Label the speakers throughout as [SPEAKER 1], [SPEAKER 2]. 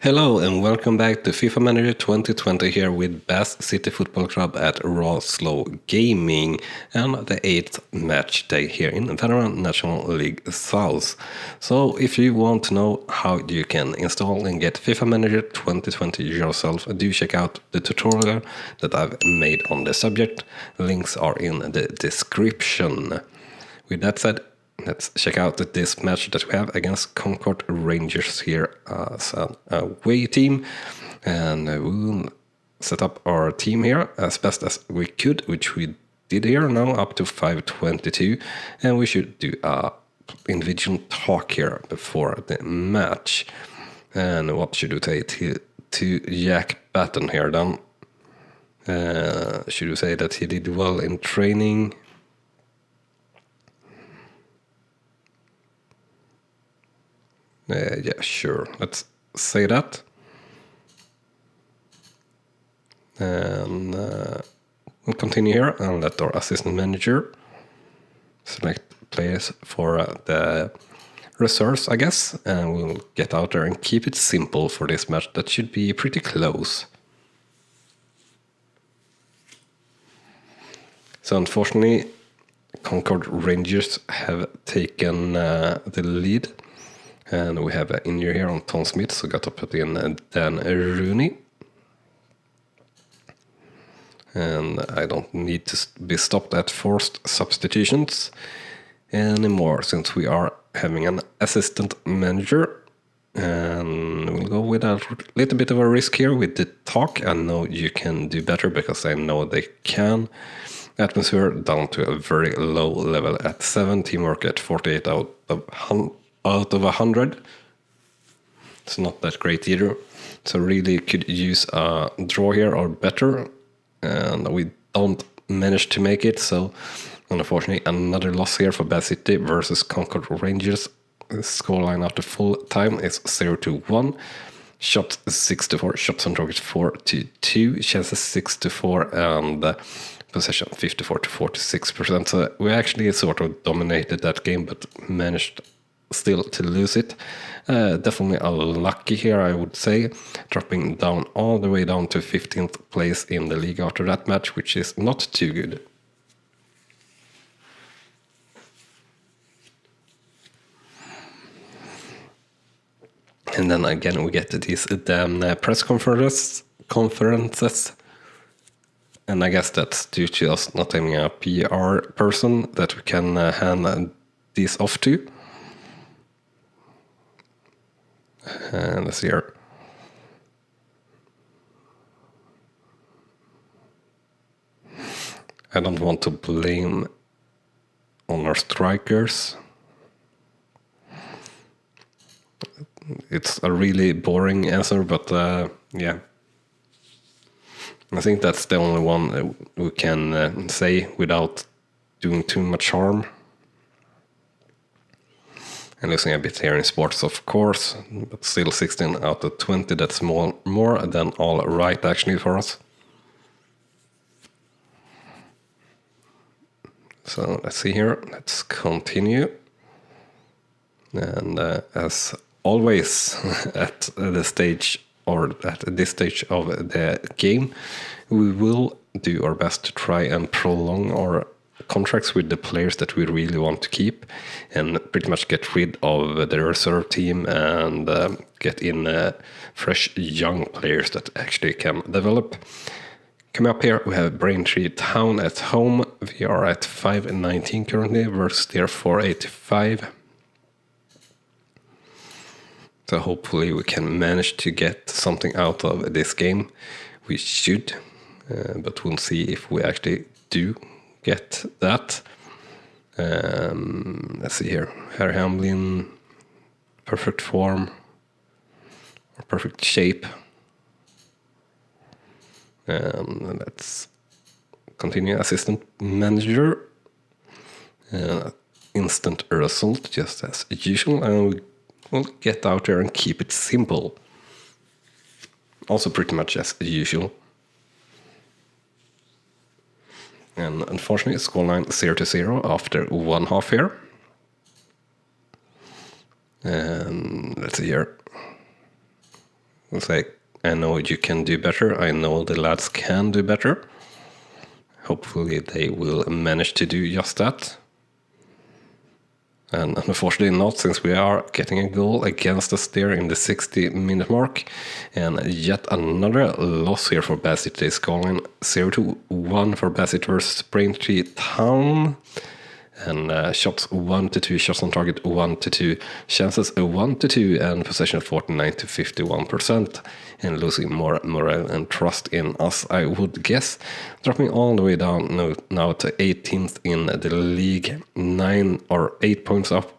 [SPEAKER 1] Hello and welcome back to FIFA Manager 2020 here with Bass City Football Club at Rawslowgaming and the 8th match day here in Veteran National League South. So if you want to know how you can install and get FIFA Manager 2020 yourself, do check out the tutorial that I've made on the subject. Links are in the description. With that said, let's check out this match that we have against Concord Rangers here as an away team. And we'll set up our team here as best as we could, which we did here now up to 522. And we should do a individual talk here before the match. And what should we say to Jack Batten here then? Should we say that he did well in training? Yeah, sure. Let's say that. And we'll continue here and let our assistant manager select players for the reserves, I guess. And we'll get out there and keep it simple for this match. That should be pretty close. So unfortunately, Concord Rangers have taken the lead. And we have an injury here on Tom Smith, so got to put in Dan Rooney. And I don't need to be stopped at forced substitutions anymore, since we are having an assistant manager. And we'll go with a little bit of a risk here with the talk. I know you can do better because I know they can. Atmosphere down to a very low level at 7. Teamwork at 48 out of 100. It's not that great either. So really could use a draw here or better. And we don't manage to make it. So unfortunately another loss here for Bass City versus Concord Rangers. The scoreline after full time is 0-1. Shots 6-4. Shots on target 4-2. Chances 6-4 and possession 54-46%. So we actually sort of dominated that game but managed still to lose it. Definitely unlucky here, I would say, dropping down all the way down to 15th place in the league after that match, which is not too good. And then again we get these damn press conferences, and I guess that's due to us not having a PR person that we can hand these off to. And let's see here. I don't want to blame on our strikers. It's a really boring answer, but yeah. I think that's the only one we can say without doing too much harm. And losing a bit here in sports, of course, but still 16 out of 20, that's more than all right actually for us. So let's see here, let's continue. And as always at this stage of the game, we will do our best to try and prolong our contracts with the players that we really want to keep and pretty much get rid of the reserve team and get in fresh young players that actually can develop. Coming up here we have Braintree Town at home. We are at 519 currently versus their 485. So hopefully we can manage to get something out of this game. We should, but we'll see if we actually do get that. Let's see here. Harry Hamlin, perfect form, or perfect shape. Let's continue. Assistant manager. Instant result, just as usual. And we'll get out there and keep it simple. Also pretty much as usual. And unfortunately, scoreline 0-0 after one half here. And let's see here. say, I know you can do better. I know the lads can do better. Hopefully they will manage to do just that. And unfortunately not, since we are getting a goal against us there in the 60-minute mark. And yet another loss here for Bassett. They scoring 0-1 for Bassett versus Braintree Town. And shots 1-2, shots on target 1-2, chances 1-2, and possession 49-51%. And losing more morale and trust in us, I would guess. Dropping all the way down now to 18th in the league, 9 or 8 points up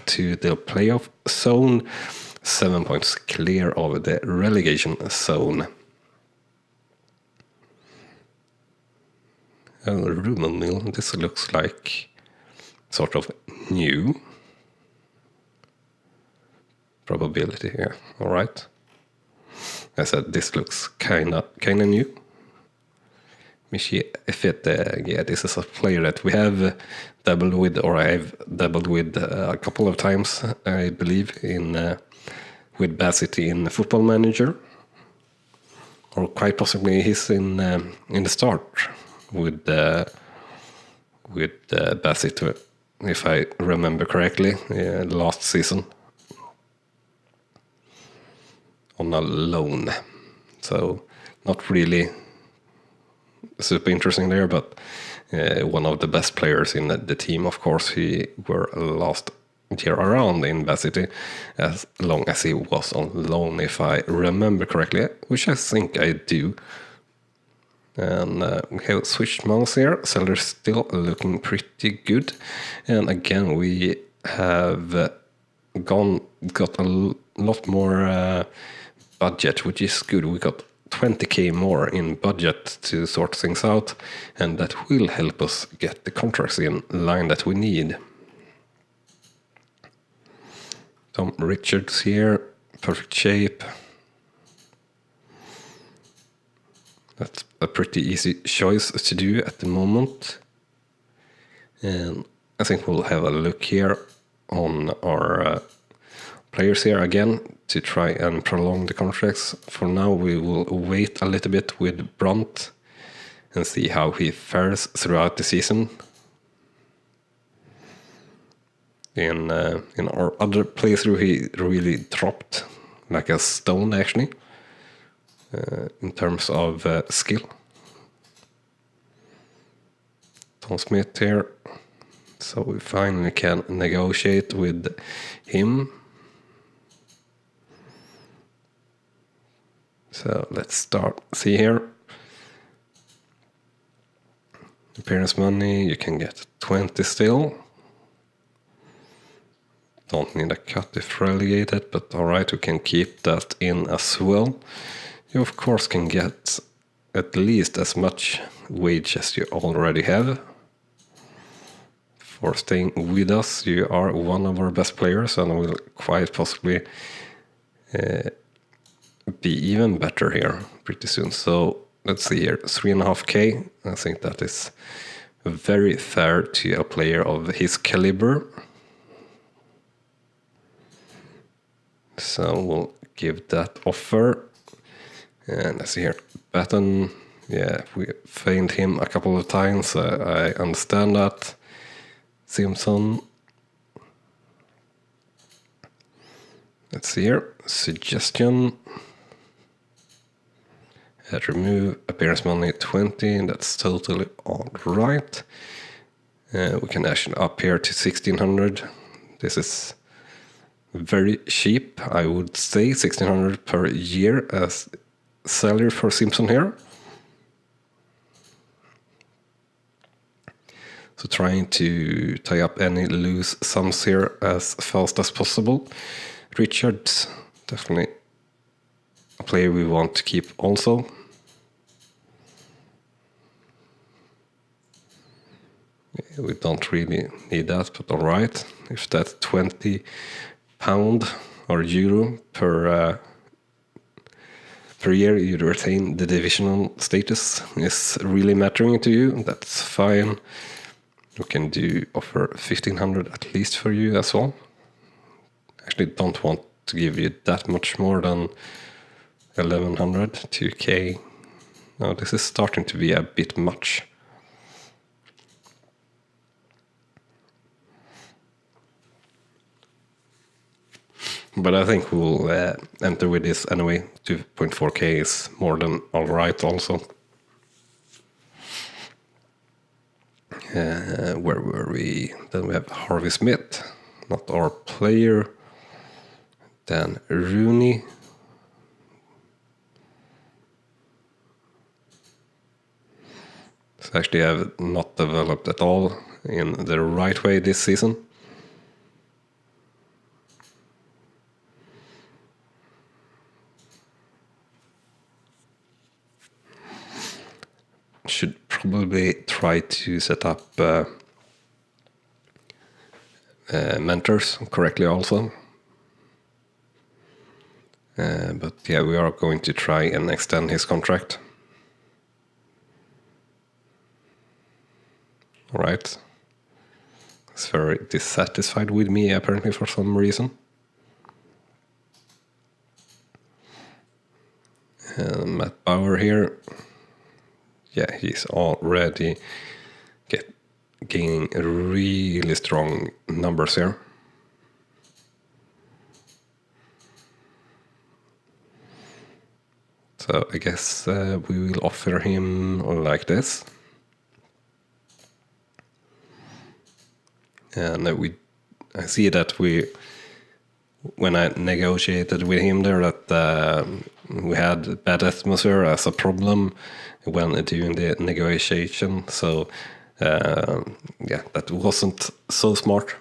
[SPEAKER 1] to the playoff zone, 7 points clear of the relegation zone. Rumor mill, this looks like sort of new. Probability here, alright. I said this looks kinda new. Michi Efete, yeah, this is a player that we have dabbled with, or I've dabbled with a couple of times, I believe, in with Bassett in Football Manager, or quite possibly he's in the start with Bassett, if I remember correctly, last season on a loan. So not really super interesting there, but one of the best players in the team, of course. He were last year around in Bassett, as long as he was on loan, if I remember correctly, which I think I do. And we have switched mouse here. Seller's still looking pretty good. And again, we have got a lot more budget, which is good. We got 20k more in budget to sort things out, and that will help us get the contracts in line that we need. Tom Richards here, perfect shape. That's a pretty easy choice to do at the moment. And I think we'll have a look here on our players here again to try and prolong the contracts. For now, we will wait a little bit with Brunt and see how he fares throughout the season. In our other playthrough, he really dropped like a stone, actually. In terms of skill. Tom Smith here. So we finally can negotiate with him. So let's start. See here. Appearance money, you can get 20 still. Don't need a cut if relegated, but alright, we can keep that in as well. You of course can get at least as much wage as you already have. For staying with us, you are one of our best players and will quite possibly be even better here pretty soon. So let's see here, 3.5k. I think that is very fair to a player of his caliber. So we'll give that offer. And let's see here, Batten, yeah, we failed him a couple of times, I understand that. Simpson. Let's see here, suggestion. Remove appearance money 20, that's totally alright. We can actually up here to 1600. This is very cheap, I would say, 1600 per year as salary for Simpson here. So trying to tie up any loose sums here as fast as possible. Richards, definitely a player we want to keep also. We don't really need that, but alright. If that's £20 or euro per year you retain the divisional status is really mattering to you, that's fine. We can offer 1500 at least for you as well. Actually don't want to give you that much more than 1100, 2k. Now this is starting to be a bit much. But I think we'll enter with this anyway. 2.4k is more than alright also. Where were we? Then we have Harvey Smith, not our player. Then Rooney. So actually I have not developed at all in the right way this season. Should probably try to set up mentors correctly also. But yeah, we are going to try and extend his contract. Alright. He's very dissatisfied with me apparently for some reason. Matt Bauer here. Yeah, he's already gaining really strong numbers here. So I guess we will offer him like this. And I see that when I negotiated with him there, that we had bad atmosphere as a problem when doing the negotiation. So yeah, that wasn't so smart.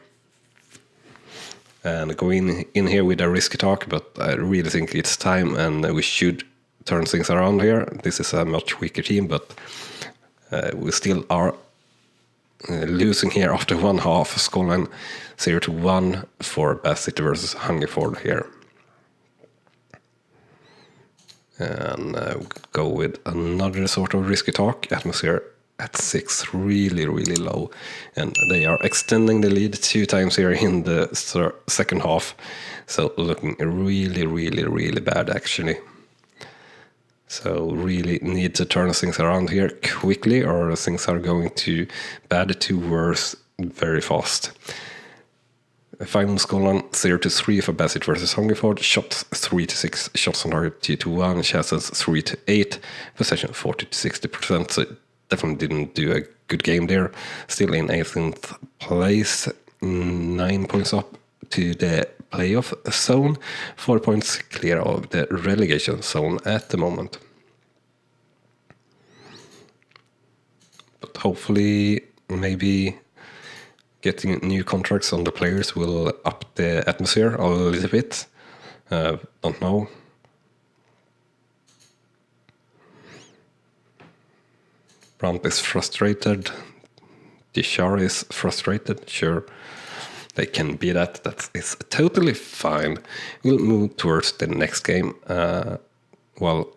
[SPEAKER 1] And going in here with a risky talk, but I really think it's time and we should turn things around here. This is a much weaker team, but we still are losing here after one half. Scoreline 0-1 for Bath City versus Hungerford here. And go with another sort of risky talk. Atmosphere at 6, really, really low. And they are extending the lead 2 times here in the second half. So looking really, really, really bad actually. So really need to turn things around here quickly, or things are going to bad to worse very fast. Final scoreline 0-3 for Bassett versus Hungerford. Shots 3-6, shots on target 2-1, chances 3-8, possession 40-60%. So definitely didn't do a good game there. Still in 18th place, 9 points up to the playoff zone, 4 points clear of the relegation zone at the moment. But hopefully, maybe getting new contracts on the players will up the atmosphere a little bit. Don't know. Brandt is frustrated. Dishar is frustrated, sure. They can be that. That is totally fine. We'll move towards the next game while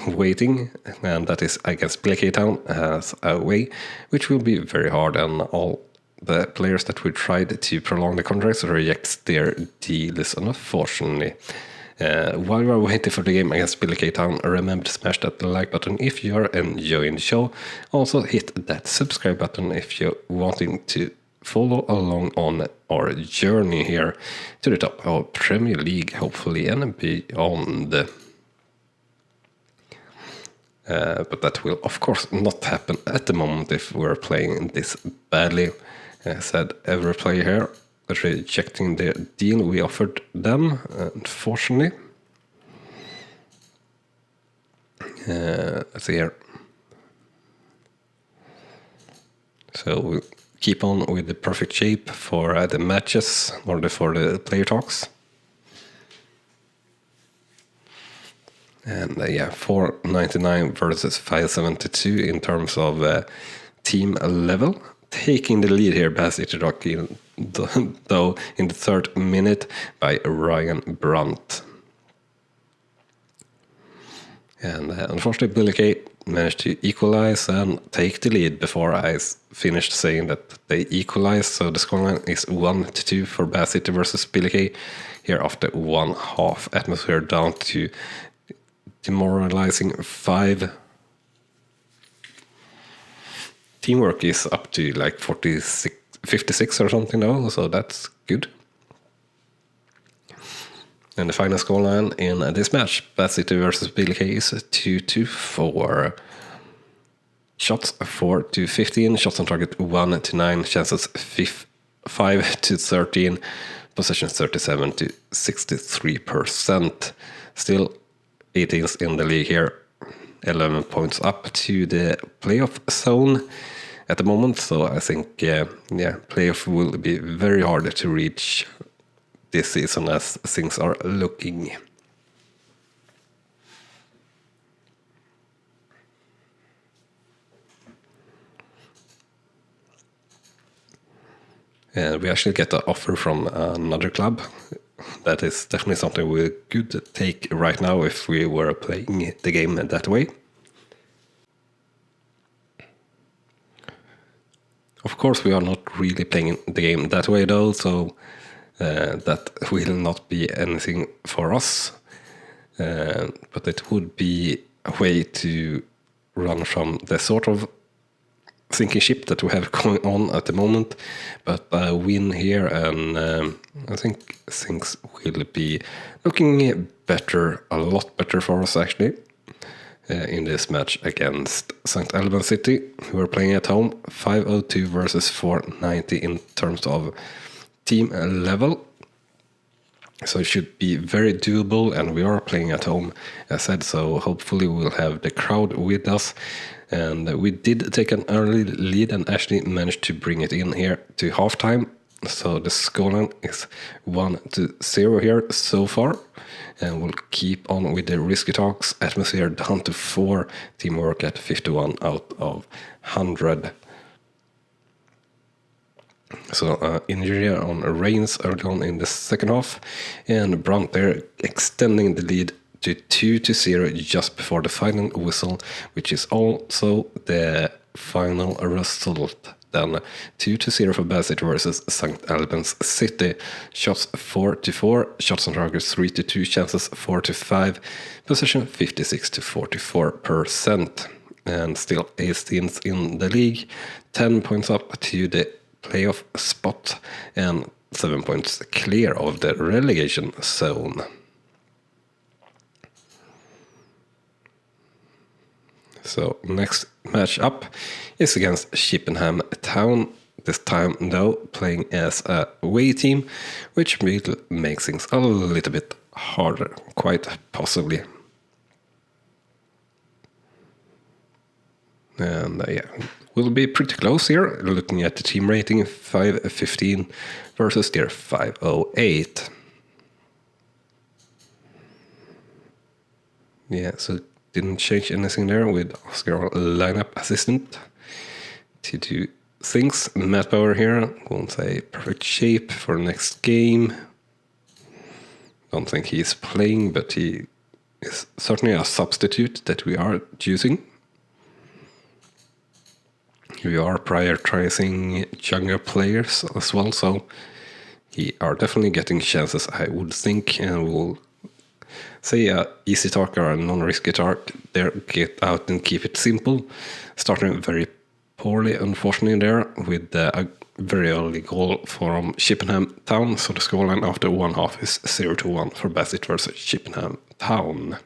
[SPEAKER 1] waiting, and that is against Blackey Town as away, which will be very hard, and all the players that we tried to prolong the contracts reject their deals, unfortunately. While we're waiting for the game against Blackey Town, remember to smash that like button if you are enjoying the show. Also hit that subscribe button if you're wanting to follow along on our journey here to the top of Premier League, hopefully, and beyond. But that will, of course, not happen at the moment if we're playing this badly. As I said, every player here rejecting the deal we offered them, unfortunately. Let's see here. So we'll keep on with the perfect shape for the matches or for the player talks. And yeah, 499 versus 572 in terms of team level. Taking the lead here, Bassett Rocky, though in the 3rd minute by Ryan Brandt. And unfortunately, Billy Kay managed to equalize and take the lead before I finished saying that they equalized. So the scoreline is 1-2 for Bassett versus Billy Kay here after one half. Atmosphere down to demoralizing 5. Teamwork is up to like 56 or something now, so that's good. And the final scoreline in this match, Bad City versus Billy K, is 2-4. Shots 4-15, shots on target 1-9, chances 5-13, possession 37-63%. Still 18th in the league here, 11 points up to the playoff zone at the moment. So I think, playoff will be very hard to reach this season as things are looking. And we actually get an offer from another club. That is definitely something we could take right now if we were playing the game that way. Of course, we are not really playing the game that way though, so that will not be anything for us. But it would be a way to run from the sort of sinking ship that we have going on at the moment, but win here, and I think things will be looking better, a lot better for us actually, in this match against St. Albans City, who are playing at home, 502 versus 490 in terms of team level. So it should be very doable, and we are playing at home, as I said, so hopefully we'll have the crowd with us. And we did take an early lead and actually managed to bring it in here to halftime. So the scoreline is 1-0 here so far. And we'll keep on with the risky talks. Atmosphere down to 4. Teamwork at 51 out of 100. So injury on Reigns early on in the second half. And Brunt there extending the lead to 2-0 just before the final whistle, which is also the final result. Then 2-0 for Bad City versus St. Albans City. Shots 4-4, shots on target 3-2, chances 4-5, possession 56-44%. And still 18th in the league, 10 points up to the playoff spot, and 7 points clear of the relegation zone. So next match up is against Chippenham Town, this time though playing as a away team, which will make things a little bit harder, quite possibly. And we'll be pretty close here, looking at the team rating, 515 versus their 508. Yeah, so didn't change anything there with Oscar lineup assistant to do things. Matt Power here, won't say perfect shape for next game. Don't think he's playing, but he is certainly a substitute that we are using. We are prioritizing younger players as well, so he are definitely getting chances, I would think, and we'll say a easy talk or a non-risky talk there, get out and keep it simple. Starting very poorly, unfortunately, there with a very early goal from Chippenham Town. So the scoreline after one half is 0-1 for Bassett versus Chippenham Town.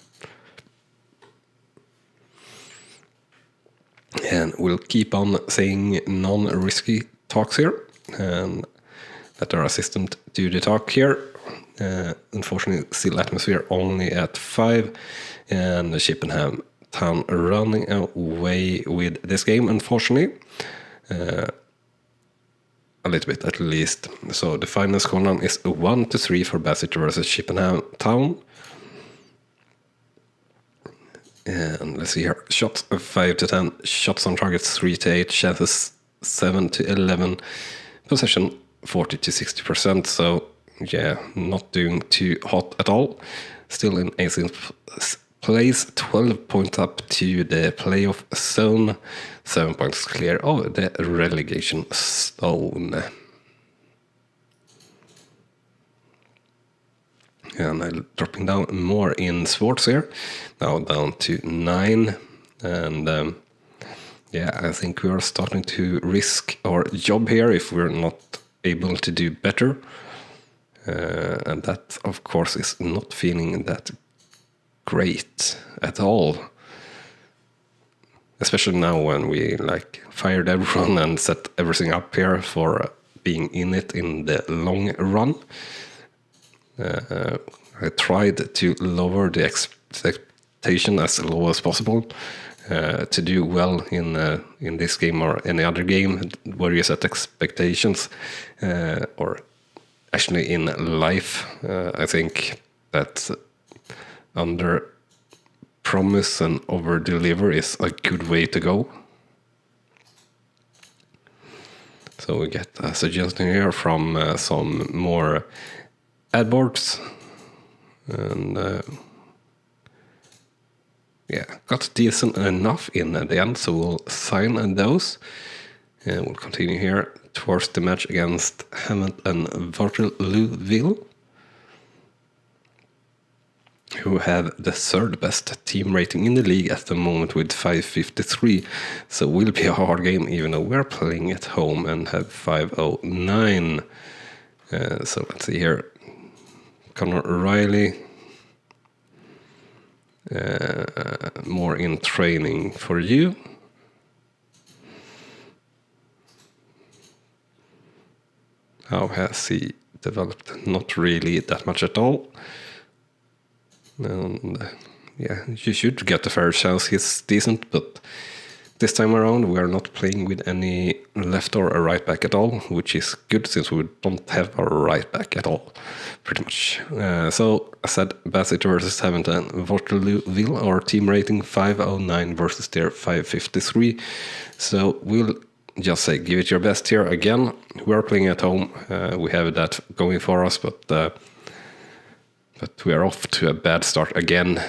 [SPEAKER 1] And we'll keep on saying non-risky talks here, and let our assistant do the talk here. Unfortunately, still atmosphere only at 5, and the Chippenham Town running away with this game, unfortunately. A little bit at least. So the final scoreline is 1-3 for Bassett versus Chippenham Town. And let's see here. Shots 5-10, shots on target 3-8, chances 7-11, possession 40-60%. So yeah, not doing too hot at all. Still in 18th place, 12 points up to the playoff zone, 7 points clear of the relegation zone. And I'm dropping down more in sports here, now down to 9. And yeah, I think we are starting to risk our job here if we're not able to do better. And that, of course, is not feeling that great at all. Especially now when we like fired everyone and set everything up here for being in it in the long run. I tried to lower the expectation as low as possible to do well in this game or any other game where you set expectations, or actually in life. I think that under promise and over deliver is a good way to go. So we get a suggestion here from some more ad boards, and yeah, got decent enough in the end, so we'll sign those, and we'll continue here towards the match against Hammond and Waterlooville, who have the third best team rating in the league at the moment with 553. So will be a hard game, even though we're playing at home and have 509. So let's see here. Connor Riley, more in training for you. How has he developed? Not really that much at all. And yeah, you should get a fair chance. He's decent, but this time around we are not playing with any left or a right back at all, which is good since we don't have a right back at all, pretty much. So I said Bassett versus Hammond and Waterlooville, our team rating 509 versus their 553. So we'll just say give it your best here again. We are playing at home. We have that going for us, but we are off to a bad start again.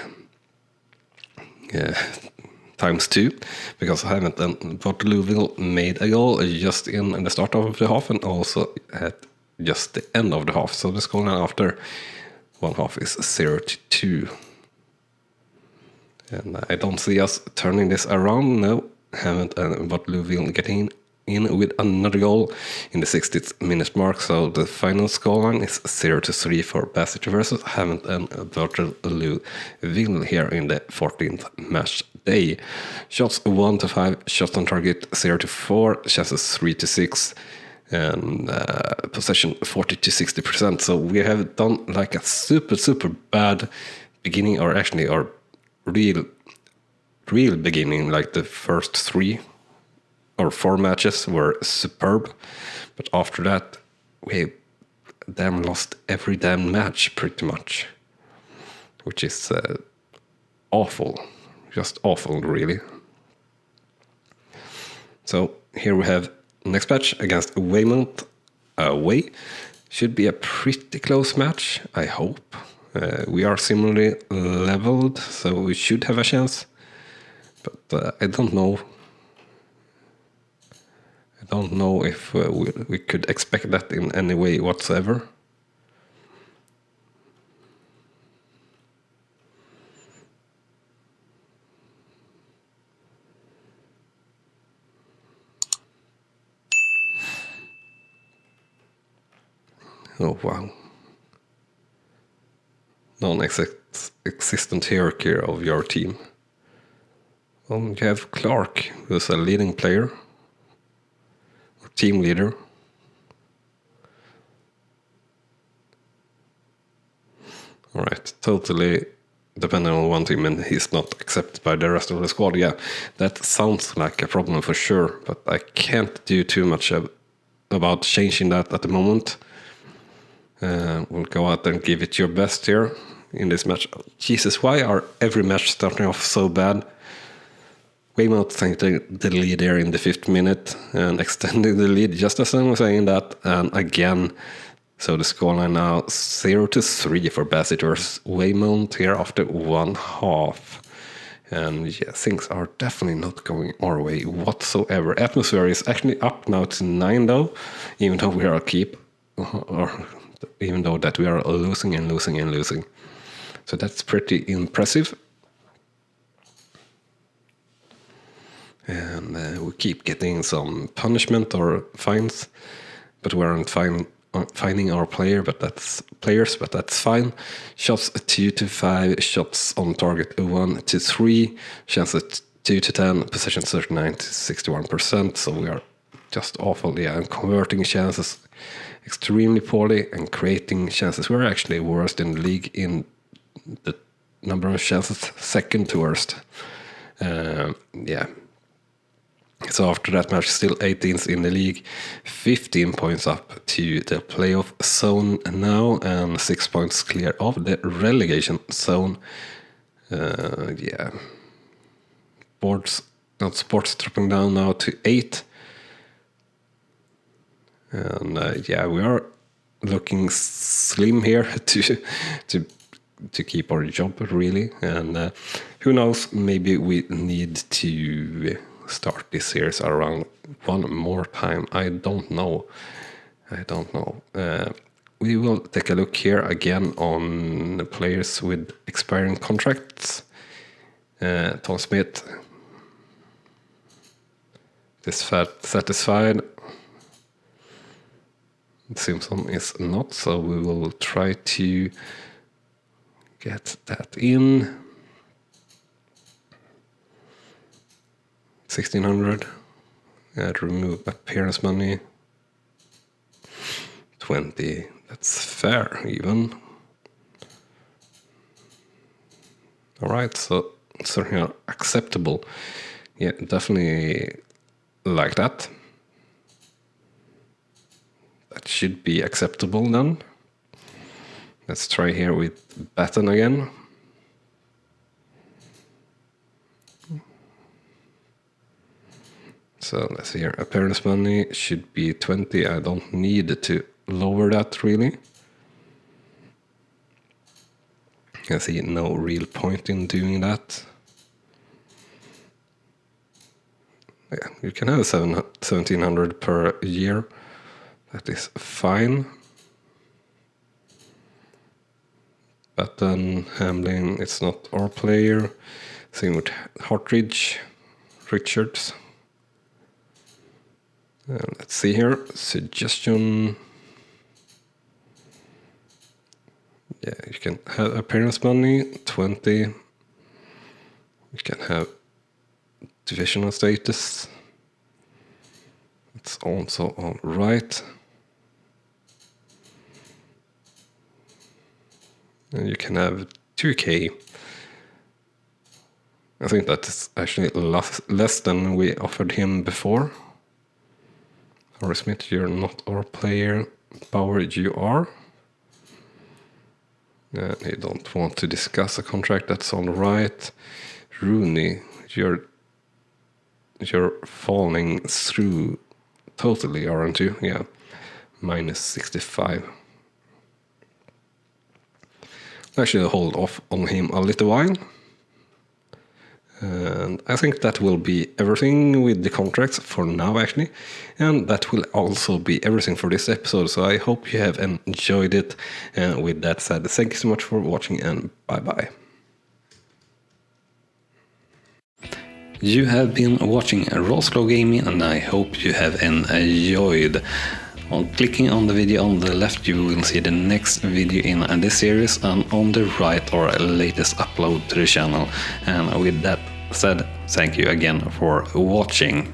[SPEAKER 1] Times 2, because Hammond and Waterlooville made a goal just in the start of the half and also at just the end of the half. So the scoreline after one half is 0-2. And I don't see us turning this around. No, Hammond and Waterlooville getting in with another goal in the 60th minute mark. So the final scoreline is 0-3 for Bassett versus Hammond and Waterlooville here in the 14th match day. Shots 1-5, shots on target 0-4, chances 3-6, and possession 40-60%. So we have done like a super bad beginning, or actually our real beginning, like the first 3 or 4 matches were superb, but after that we lost every damn match pretty much, which is awful, just awful really. So here we have next match against Weymouth away. Should be a pretty close match, I hope. We are similarly leveled, so we should have a chance, but I don't know. I don't know if we could expect that in any way whatsoever. Oh wow. Non-existent hierarchy of your team. Well, you have Clark, who's a leading player. Team leader. Alright, totally dependent on one team and he's not accepted by the rest of the squad. Yeah, that sounds like a problem for sure, but I can't do too much about changing that at the moment. We'll go out and give it your best here in this match. Jesus, why are every match starting off so bad? Weymouth taking the lead there in the 5th minute and extending the lead just as I was saying that, and again, so the scoreline now 0-3 for Bassett versus Weymouth here after one half. And yeah, things are definitely not going our way whatsoever. Atmosphere is actually up now to 9 though, even though we are even though that we are losing and losing and losing. So that's pretty impressive. And we keep getting some punishment or fines, but we aren't fining our players, but that's fine. Shots 2 to 5, shots on target 1 to 3, chances 2 to 10, possession 39 to 61%. So we are just awful, and converting chances extremely poorly, and creating chances. We're actually worst in the league in the number of chances, second to worst. So after that match, still 18th in the league, 15 points up to the playoff zone now, and 6 points clear of the relegation zone. Sports dropping down now to 8. And we are looking slim here to keep our job, really. And who knows, maybe we need to start this series around one more time. I don't know. We will take a look here again on the players with expiring contracts. Tom Smith is satisfied. Simpson is not, so we will try to get that in. 1600. Remove appearance money. 20. That's fair, even. Alright, so certainly acceptable. Yeah, definitely like that. That should be acceptable then. Let's try here with Batten again. So let's see here, appearance money should be 20. I don't need to lower that, really. I see no real point in doing that. Yeah, you can have 1700 per year. That is fine. But then Hamlin, it's not our player. Same with Richards. Let's see here, suggestion. Yeah, you can have appearance money, 20. You can have divisional status. It's also all right. And you can have 2K. I think that is actually less than we offered him before. Horace Smith, you're not our player. Power, you are. They don't want to discuss a contract, that's all right. Rooney, you're falling through totally, aren't you? Yeah, minus 65. Actually, hold off on him a little while. And I think that will be everything with the contracts for now, actually. And that will also be everything for this episode. So I hope you have enjoyed it. And with that said, thank you so much for watching, and bye-bye. You have been watching Rawslowgaming, and I hope you have enjoyed. On clicking on the video on the left, you will see the next video in this series, and on the right, our latest upload to the channel. And with that said, thank you again for watching.